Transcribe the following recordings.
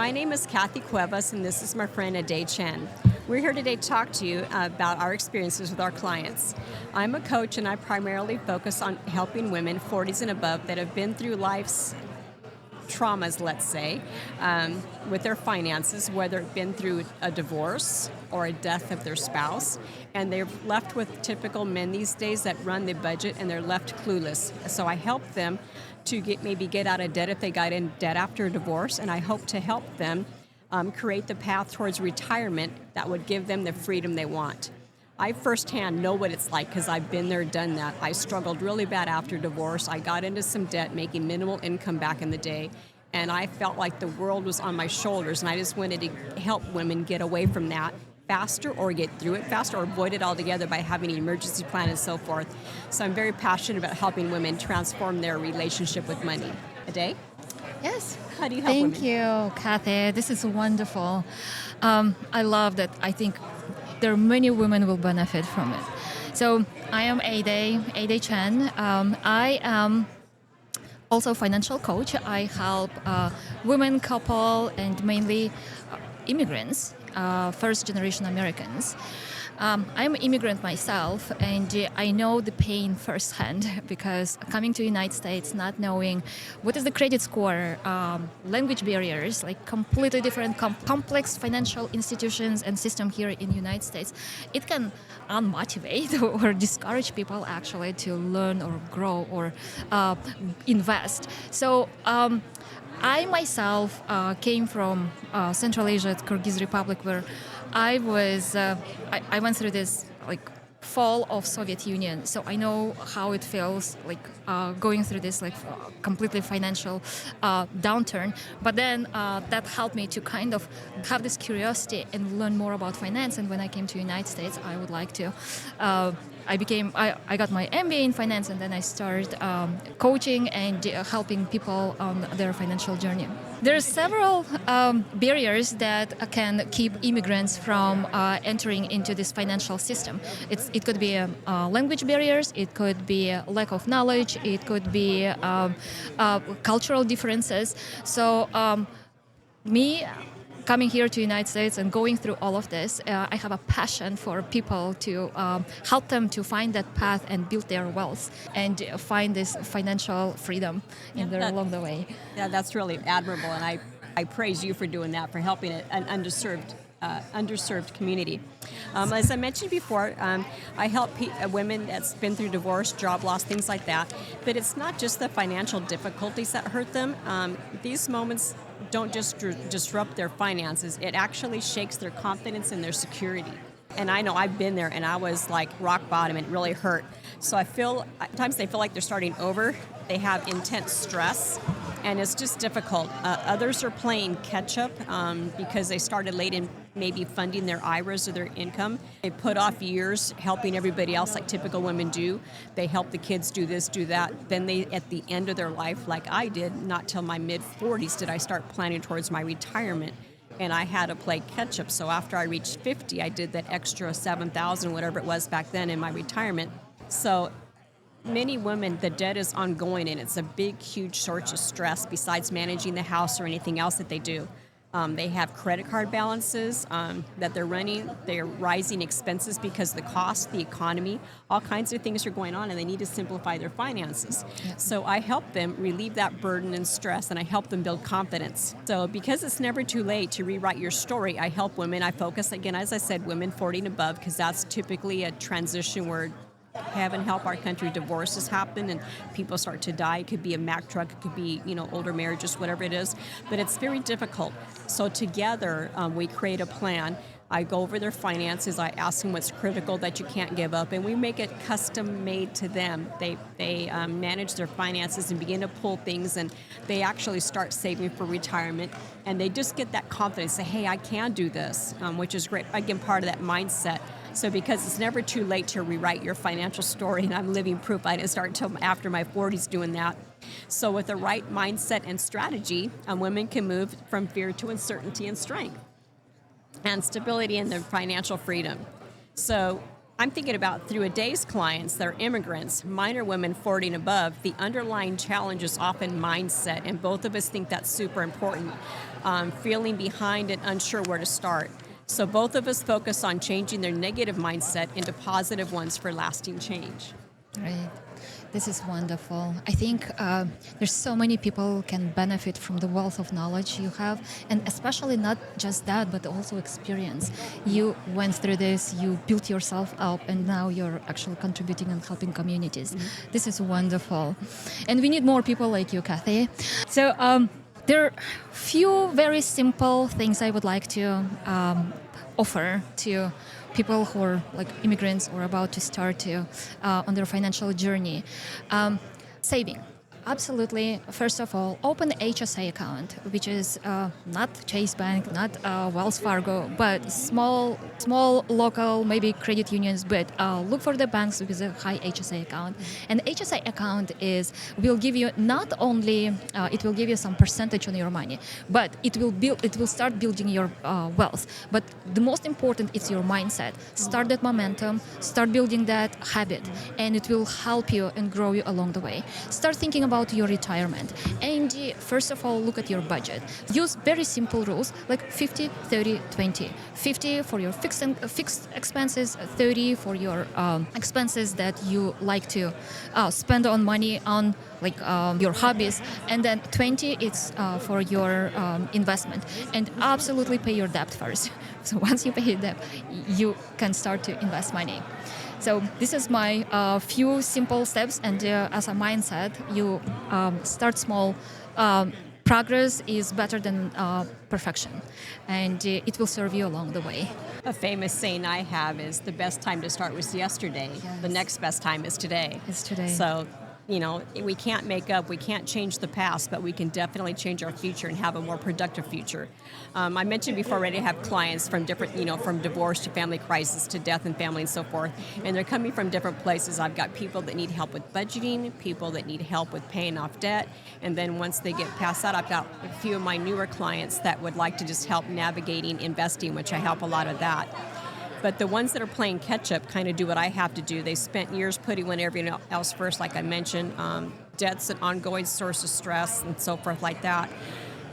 My name is Kathy Cuevas, and this is my friend Aiday Chen. We're here today to talk to you about our experiences with our clients. I'm a coach, and I primarily focus on helping women 40s and above that have been through life's traumas, let's say, with their finances, whether it's been through a divorce or a death of their spouse, and they're left with typical men these days that run the budget and they're left clueless. So I help them to get out of debt if they got in debt after a divorce, and I hope to help them create the path towards retirement that would give them the freedom they want. I firsthand know what it's like because I've been there, done that. I struggled really bad after divorce. I got into some debt, making minimal income back in the day, and I felt like the world was on my shoulders, and I just wanted to help women get away from that faster or get through it faster or avoid it altogether by having an emergency plan and so forth. So I'm very passionate about helping women transform their relationship with money. Aiday? Yes. How do you help women? Thank you, Kathy. This is wonderful. I love that. I think there are many women who will benefit from it. So I am Aiday Chen. I am also a financial coach. I help women, couple, and mainly immigrants, first-generation Americans. I'm an immigrant myself, and I know the pain firsthand because coming to the United States, not knowing what is the credit score, language barriers, like completely different complex financial institutions and system here in the United States, it can unmotivate or discourage people actually to learn or grow or invest. So I myself came from Central Asia, Kyrgyz Republic, where I went through this fall of Soviet Union, so I know how it feels going through this completely financial downturn. But then that helped me to kind of have this curiosity and learn more about finance. And when I came to the United States, I would like to. I got my MBA in finance, and then I started coaching and helping people on their financial journey. There are several barriers that can keep immigrants from entering into this financial system. It could be language barriers, it could be lack of knowledge, it could be cultural differences. So me coming here to the United States and going through all of this, I have a passion for people to help them to find that path and build their wealth and find this financial freedom along the way. Yeah, that's really admirable, and I praise you for doing that, for helping an underserved community. As I mentioned before, I help women that's been through divorce, job loss, things like that. But it's not just the financial difficulties that hurt them. These moments don't just disrupt their finances. It actually shakes their confidence and their security. And I know I've been there, and I was like rock bottom, and it really hurt. So at times they feel like they're starting over. They have intense stress, and it's just difficult. Others are playing catch up because they started late in maybe funding their IRAs or their income. They put off years helping everybody else like typical women do. They help the kids do this, do that. Then they, at the end of their life, like I did, not till my mid-40s did I start planning towards my retirement. And I had to play catch up. So after I reached 50, I did that extra $7,000, whatever it was back then in my retirement. So many women, the debt is ongoing, and it's a big, huge source of stress besides managing the house or anything else that they do. They have credit card balances that they're running. They're rising expenses because the cost, the economy, all kinds of things are going on, and they need to simplify their finances. Yeah. So I help them relieve that burden and stress, and I help them build confidence. So because it's never too late to rewrite your story, I help women. I focus, again, as I said, women 40 and above, because that's typically a transition where heaven help our country, divorces happen and people start to die. It could be a Mack truck, it could be older marriages, whatever it is, but it's very difficult. So together we create a plan. I go over their finances. I ask them what's critical that you can't give up, and we make it custom made to them. They manage their finances and begin to pull things, and they actually start saving for retirement, and they just get that confidence, say, hey, I can do this, which is great. Again, part of that mindset. So because it's never too late to rewrite your financial story, and I'm living proof, I didn't start until after my 40s doing that. So with the right mindset and strategy, women can move from fear to uncertainty and strength and stability and their financial freedom. So I'm thinking about through Aiday's clients, they're immigrants, minor women 40 and above. The underlying challenge is often mindset, and both of us think that's super important. Feeling behind and unsure where to start. So both of us focus on changing their negative mindset into positive ones for lasting change. Right. This is wonderful. I think there's so many people can benefit from the wealth of knowledge you have, and especially not just that, but also experience. You went through this, you built yourself up, and now you're actually contributing and helping communities. Mm-hmm. This is wonderful. And we need more people like you, Kathy. So there are few very simple things I would like to offer to people who are like immigrants or about to start on their financial journey. Saving. Absolutely. First of all, open HSA account, which is not Chase Bank, not Wells Fargo, but small local, maybe credit unions. But look for the banks with a high HSA account. And HSA account will give you not only it will give you some percentage on your money, but it will start building your wealth. But the most important is your mindset. Start that momentum, start building that habit, and it will help you and grow you along the way. Start thinking about your retirement. And first of all, look at your budget. Use very simple rules like 50, 30, 20. 50 for your fixed expenses, 30 for your expenses that you like to spend on money on, like your hobbies, and then 20 it's for your investment. And absolutely pay your debt first. So once you pay your debt, you can start to invest money. So this is my few simple steps, and as a mindset, you start small. Progress is better than perfection, and it will serve you along the way. A famous saying I have is the best time to start was yesterday. Yes. The next best time is today. It's today. So, we can't we can't change the past, but we can definitely change our future and have a more productive future. I mentioned before already I have clients from different, from divorce to family crisis to death and family and so forth, and they're coming from different places. I've got people that need help with budgeting, people that need help with paying off debt, and then once they get past that, I've got a few of my newer clients that would like to just help navigating investing, which I help a lot of that. But the ones that are playing catch-up kind of do what I have to do. They spent years putting everything else first, like I mentioned. Debt's an ongoing source of stress and so forth like that.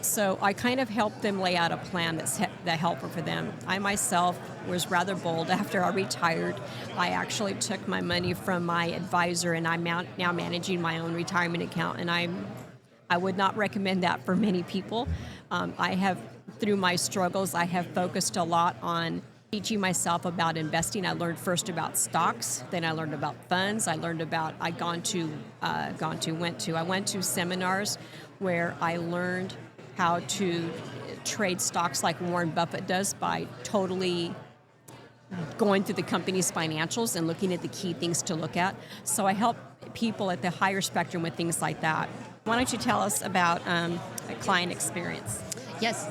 So I kind of help them lay out a plan that's helpful for them. I myself was rather bold. After I retired, I actually took my money from my advisor, and I'm now managing my own retirement account. And I would not recommend that for many people. Through my struggles, I have focused a lot on teaching myself about investing. I learned first about stocks, then I learned about funds. I went to seminars where I learned how to trade stocks like Warren Buffett does by totally going through the company's financials and looking at the key things to look at. So I help people at the higher spectrum with things like that. Why don't you tell us about a client experience? Yes.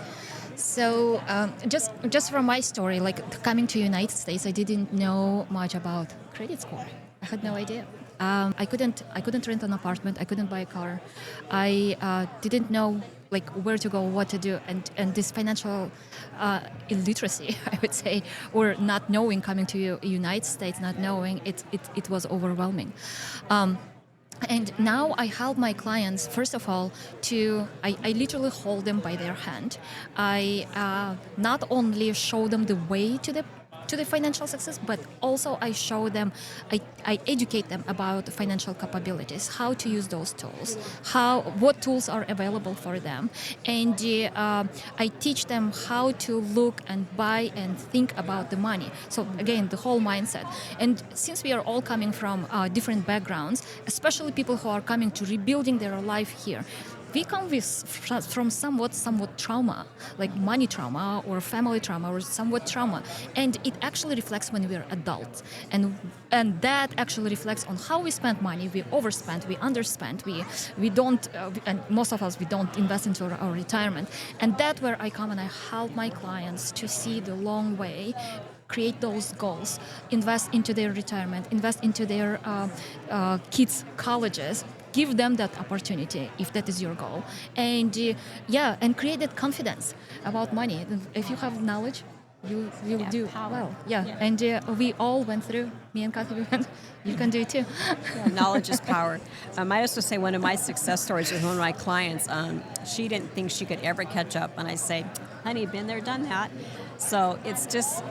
So just from my story, like coming to United States, I didn't know much about credit score. I had no idea. I couldn't rent an apartment. I couldn't buy a car. I didn't know like where to go, what to do, and this financial illiteracy, I would say, or not knowing, coming to United States, not knowing, it was overwhelming. And now I help my clients, first of all, I literally hold them by their hand. I not only show them the way to the financial success, but also I show them, I educate them about financial capabilities, how to use those tools, what tools are available for them, and I teach them how to look and buy and think about the money. So again, the whole mindset. And since we are all coming from different backgrounds, especially people who are coming to rebuilding their life here, we come from somewhat trauma, like money trauma or family trauma or somewhat trauma, and it actually reflects when we are adults, and that actually reflects on how we spend money. We overspend, we underspend, we don't, and most of us, we don't invest into our retirement, and that's where I come and I help my clients to see the long way, create those goals, invest into their retirement, invest into their kids' colleges. Give them that opportunity if that is your goal, and and create that confidence about money. If you have knowledge, you'll Yeah, do power. well. Yeah, Yeah. and we all went through. Me and Kathy, we went. You can do it too. Yeah, knowledge is power. I also say one of my success stories with one of my clients. She didn't think she could ever catch up, and I say, "Honey, been there, done that." So it's just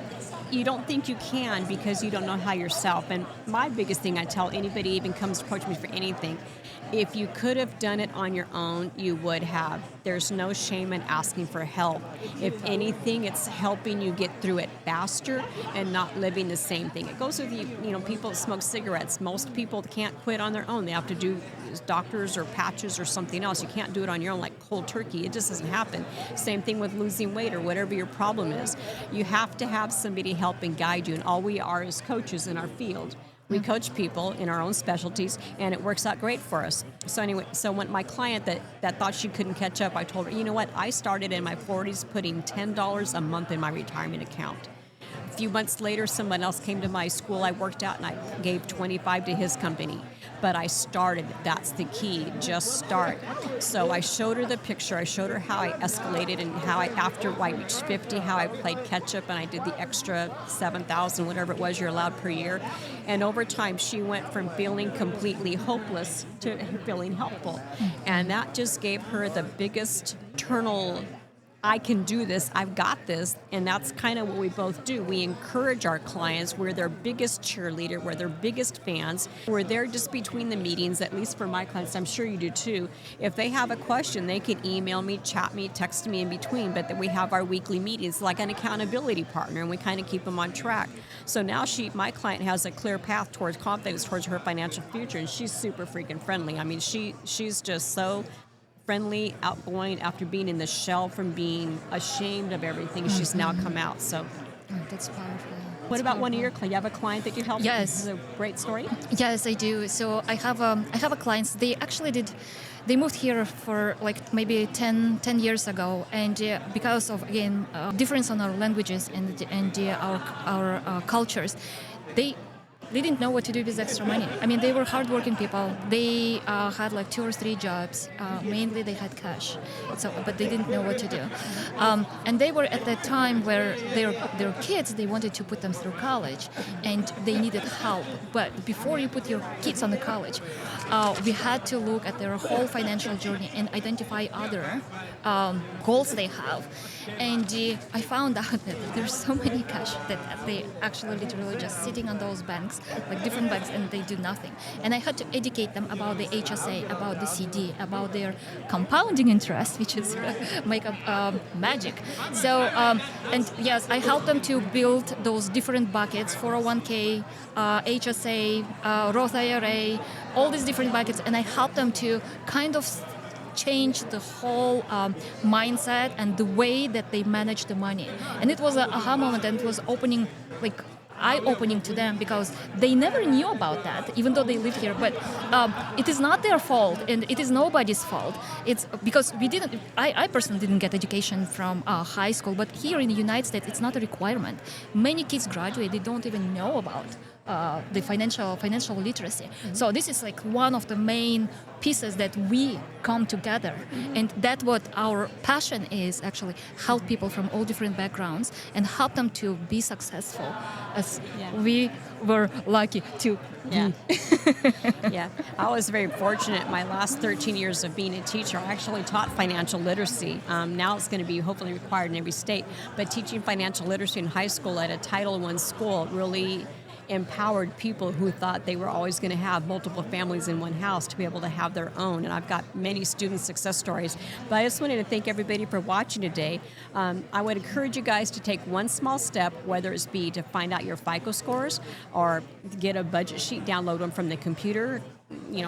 you don't think you can because you don't know how yourself. And my biggest thing I tell anybody even comes to approach me for anything, if you could have done it on your own, you would have. There's no shame in asking for help. If anything, it's helping you get through it faster and not living the same thing. It goes with people that smoke cigarettes. Most people can't quit on their own. They have to do doctors or patches or something else. You can't do it on your own like cold turkey. It just doesn't happen. Same thing with losing weight or whatever your problem is. You have to have somebody help and guide you, and all we are is coaches in our field. We coach people in our own specialties, and it works out great for us. So anyway, when my client that thought she couldn't catch up, I told her, you know what? I started in my 40s putting $10 a month in my retirement account. A few months later, someone else came to my school I worked at, and I gave 25 to his company. But I started. That's the key. Just start. So I showed her the picture. I showed her how I escalated and how after I reached 50, how I played catch up and I did the extra 7,000, whatever it was you're allowed per year. And over time, she went from feeling completely hopeless to feeling helpful. And that just gave her the biggest internal, I can do this, I've got this, and that's kind of what we both do. We encourage our clients. We're their biggest cheerleader. We're their biggest fans. We're there just between the meetings, at least for my clients. I'm sure you do too. If they have a question, they can email me, chat me, text me in between, but that we have our weekly meetings like an accountability partner, and we kind of keep them on track. So now my client has a clear path towards confidence, towards her financial future, and she's super freaking friendly. I mean, she's just so friendly, outgoing. After being in the shell from being ashamed of everything, she's now come out. So, That's powerful. what about one of your clients? You have a client that you help? Yes. This is a great story. Yes, I do. So I have a clients. They actually they moved here for like maybe 10 years ago, and because of again difference on our languages and our cultures, they didn't know what to do with extra money. I mean, they were hardworking people. They had like 2 or 3 jobs. Mainly, they had cash, but they didn't know what to do. And they were at that time where their kids, they wanted to put them through college, and they needed help. But before you put your kids on the college, we had to look at their whole financial journey and identify other goals they have. And I found out that there's so many cash that they actually literally just sitting on those banks, like different banks, and they do nothing. And I had to educate them about the HSA, about the CD, about their compounding interest, which is make up magic. So, and yes, I helped them to build those different buckets, 401k, HSA, Roth IRA, all these different buckets, and I helped them to kind of change the whole mindset and the way that they manage the money. And it was an aha moment, and it was eye-opening to them because they never knew about that, even though they live here. But it is not their fault, and it is nobody's fault. It's because I personally didn't get education from high school, but here in the United States, it's not a requirement. Many kids graduate, they don't even know about the financial literacy. So this is like one of the main pieces that we come together, and that's what our passion is, actually help people from all different backgrounds and help them to be successful as we were lucky to be. Yeah, I was very fortunate. My last 13 years of being a teacher, I actually taught financial literacy. Now it's going to be hopefully required in every state, but teaching financial literacy in high school at a Title I school really empowered people who thought they were always going to have multiple families in one house to be able to have their own. And I've got many student success stories. But I just wanted to thank everybody for watching today. I would encourage you guys to take one small step, whether it's be to find out your FICO scores or get a budget sheet, download them from the computer,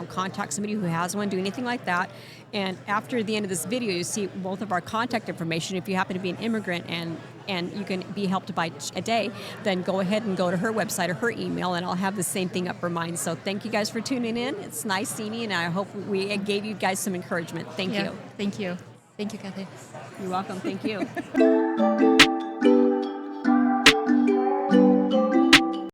contact somebody who has one, do anything like that. And after the end of this video, you see both of our contact information. If you happen to be an immigrant and you can be helped by Aiday, then go ahead and go to her website or her email, and I'll have the same thing up for mine. So thank you guys for tuning in. It's nice seeing you, and I hope we gave you guys some encouragement. Thank you. Thank you. Thank you, Kathy. You're welcome. Thank you.